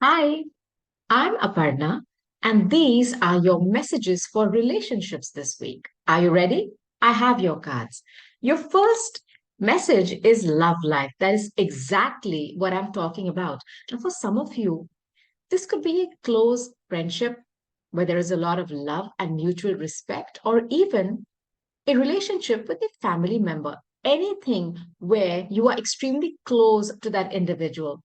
Hi, I'm Aparna, and these are your messages for relationships this week. Are you ready? I have your cards. Your first message is love life. That is exactly what I'm talking about. And for some of you, this could be a close friendship where there is a lot of love and mutual respect, or even a relationship with a family member. Anything where you are extremely close to that individual.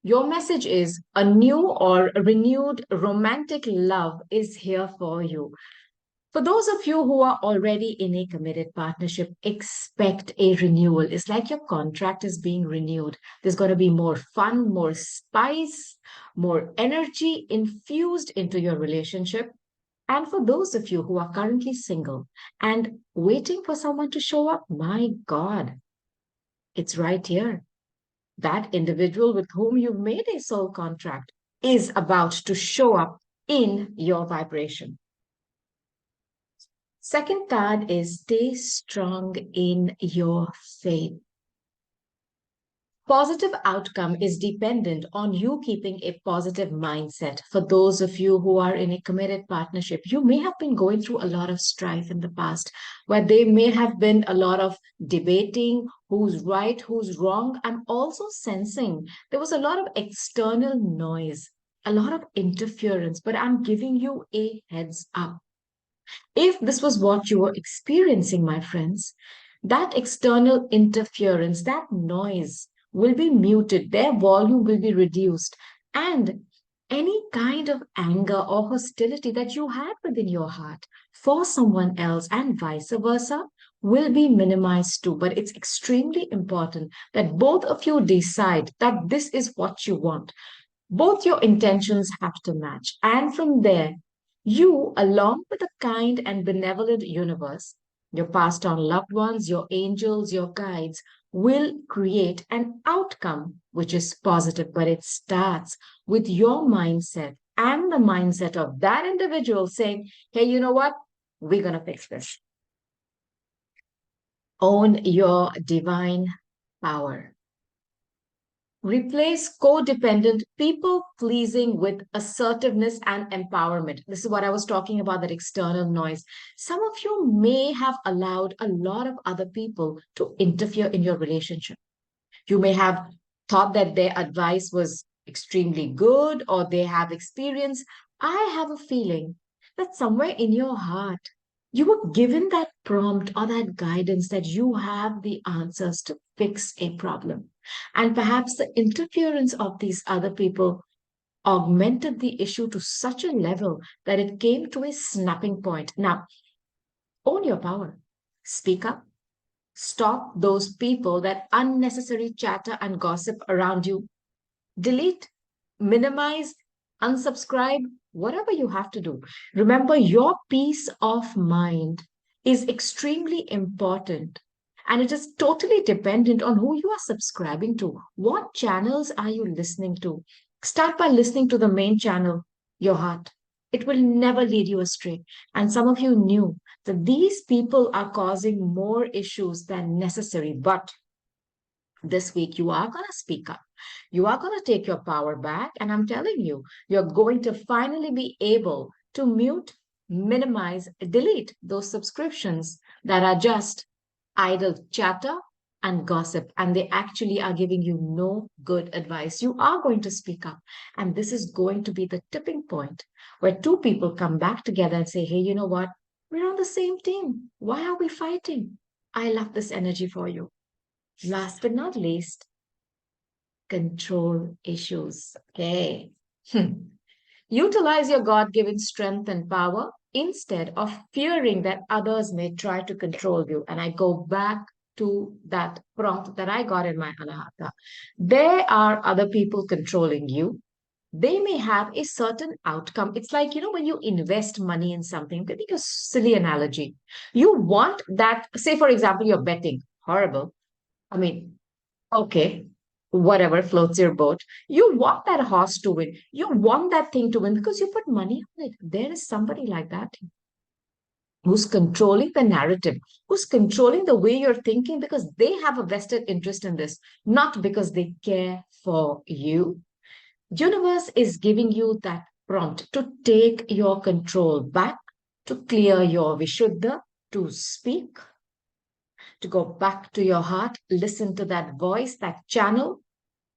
Your message is a new or a renewed romantic love is here for you. For those of you who are already in a committed partnership, expect a renewal. It's like your contract is being renewed. There's going to be more fun, more spice, more energy infused into your relationship. And for those of you who are currently single and waiting for someone to show up, my God, it's right here. That individual with whom you've made a soul contract is about to show up in your vibration. Second card is stay strong in your faith. Positive outcome is dependent on you keeping a positive mindset. For those of you who are in a committed partnership, you may have been going through a lot of strife in the past, where there may have been a lot of debating who's right, who's wrong. I'm also sensing there was a lot of external noise, a lot of interference, but I'm giving you a heads up. If this was what you were experiencing, my friends, that external interference, that noise will be muted, their volume will be reduced, and any kind of anger or hostility that you had within your heart for someone else and vice versa will be minimized too. But it's extremely important that both of you decide that this is what you want. Both your intentions have to match. And from there, you, along with a kind and benevolent universe, your past on loved ones, your angels, your guides, will create an outcome which is positive. But it starts with your mindset and the mindset of that individual saying, hey, you know what? We're going to fix this. Own your divine power. Replace codependent people pleasing with assertiveness and empowerment. This is what I was talking about, that external noise. Some of you may have allowed a lot of other people to interfere in your relationship. You may have thought that their advice was extremely good or they have experience. I have a feeling that somewhere in your heart, you were given that prompt or that guidance that you have the answers to fix a problem. And perhaps the interference of these other people augmented the issue to such a level that it came to a snapping point. Now, own your power. Speak up. Stop those people, that unnecessary chatter and gossip around you. Delete, minimize, unsubscribe, whatever you have to do. Remember, your peace of mind is extremely important. And it is totally dependent on who you are subscribing to. What channels are you listening to? Start by listening to the main channel, your heart. It will never lead you astray. And some of you knew that these people are causing more issues than necessary. But this week, you are going to speak up. You are going to take your power back. And I'm telling you, you're going to finally be able to mute, minimize, delete those subscriptions that are just idle chatter and gossip. And they actually are giving you no good advice. You are going to speak up. And this is going to be the tipping point where two people come back together and say, hey, you know what? We're on the same team. Why are we fighting? I love this energy for you. Last but not least, control issues. Okay. Utilize your God given strength and power instead of fearing that others may try to control you. And I go back to that prompt that I got in my Anahata. There are other people controlling you. They may have a certain outcome. It's like, when you invest money in something, I think a silly analogy. You want that, say, for example, you're betting. Horrible. I mean, okay, whatever floats your boat. You want that horse to win. You want that thing to win because you put money on it. There is somebody like that who's controlling the narrative, who's controlling the way you're thinking because they have a vested interest in this, not because they care for you. Universe is giving you that prompt to take your control back, to clear your vishuddha, to speak, to go back to your heart, listen to that voice, that channel.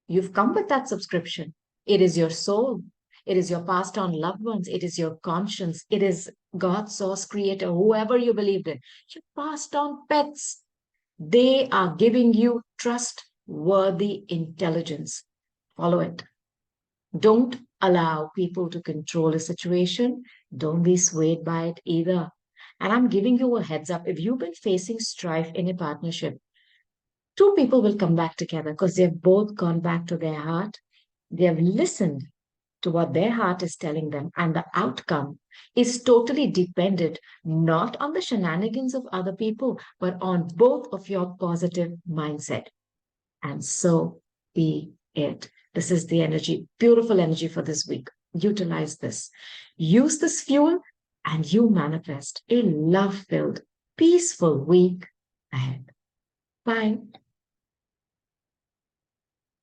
You've come with that subscription. It is your soul. It is your passed on loved ones. It is your conscience. It is God, source, creator, whoever you believed in. Your passed on pets. They are giving you trustworthy intelligence. Follow it. Don't allow people to control a situation. Don't be swayed by it either. And I'm giving you a heads up. If you've been facing strife in a partnership, two people will come back together because they've both gone back to their heart. They have listened to what their heart is telling them, and the outcome is totally dependent not on the shenanigans of other people, but on both of your positive mindset. And so be it. This is the energy, beautiful energy for this week. Utilize this. Use this fuel, and you manifest a love filled, peaceful week ahead. Bye.